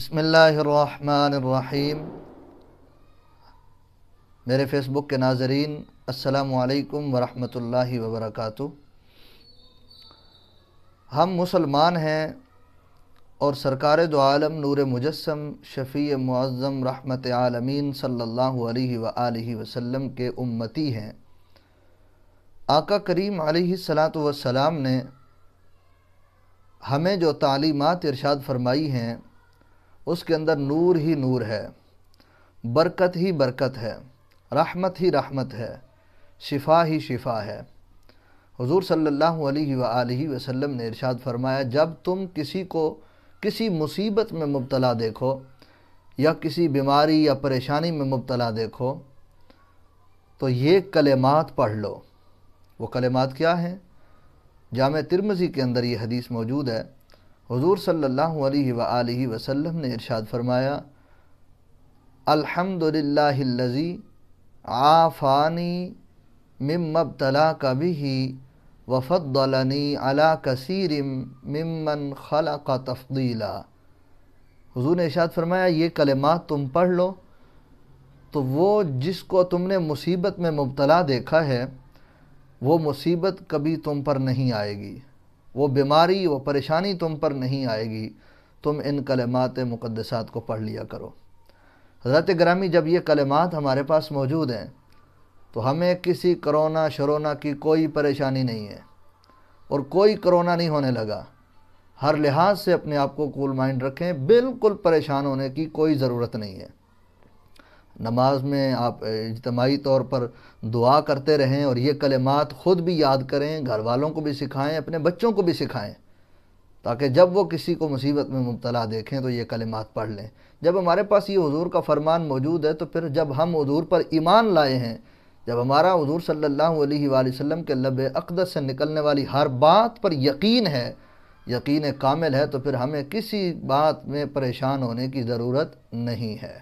بسم اللہ الرحمن الرحیم۔ میرے فیس بک کے ناظرین، السلام علیکم ورحمۃ اللہ وبرکاتہ۔ ہم مسلمان ہیں اور سرکار دو عالم نور مجسم شفیع معظم رحمت عالمین صلی اللہ علیہ وآلہ وسلم کے امتی ہیں۔ آقا کریم علیہ الصلاۃ والسلام نے ہمیں جو تعلیمات ارشاد فرمائی ہیں اس کے اندر نور ہی نور ہے، برکت ہی برکت ہے، رحمت ہی رحمت ہے، شفا ہی شفا ہے۔ حضور صلی اللہ علیہ وآلہ وسلم نے ارشاد فرمایا، جب تم کسی کو کسی مصیبت میں مبتلا دیکھو یا کسی بیماری یا پریشانی میں مبتلا دیکھو تو یہ کلمات پڑھ لو۔ وہ کلمات کیا ہیں؟ جامع ترمذی کے اندر یہ حدیث موجود ہے۔ حضور صلی اللہ علیہ وآلہ وسلم نے ارشاد فرمایا، الحمدللہ الذی عافانی مما ابتلاک بہ وفضلنی علی کثیر ممن خلق تفضیلا۔ حضور نے ارشاد فرمایا، یہ کلمات تم پڑھ لو تو وہ جس کو تم نے مصیبت میں مبتلا دیکھا ہے وہ مصیبت کبھی تم پر نہیں آئے گی، وہ بیماری وہ پریشانی تم پر نہیں آئے گی۔ تم ان کلمات مقدسات کو پڑھ لیا کرو۔ حضرت گرامی، جب یہ کلمات ہمارے پاس موجود ہیں تو ہمیں کسی کرونا شرونا کی کوئی پریشانی نہیں ہے، اور کوئی کرونا نہیں ہونے لگا۔ ہر لحاظ سے اپنے آپ کو کول مائنڈ رکھیں، بالکل پریشان ہونے کی کوئی ضرورت نہیں ہے۔ نماز میں آپ اجتماعی طور پر دعا کرتے رہیں اور یہ کلمات خود بھی یاد کریں، گھر والوں کو بھی سکھائیں، اپنے بچوں کو بھی سکھائیں، تاکہ جب وہ کسی کو مصیبت میں مبتلا دیکھیں تو یہ کلمات پڑھ لیں۔ جب ہمارے پاس یہ حضور کا فرمان موجود ہے تو پھر جب ہم حضور پر ایمان لائے ہیں، جب ہمارا حضور صلی اللہ علیہ وآلہ وسلم کے لب اقدس سے نکلنے والی ہر بات پر یقین ہے، یقین کامل ہے، تو پھر ہمیں کسی بات میں پریشان ہونے کی ضرورت نہیں ہے۔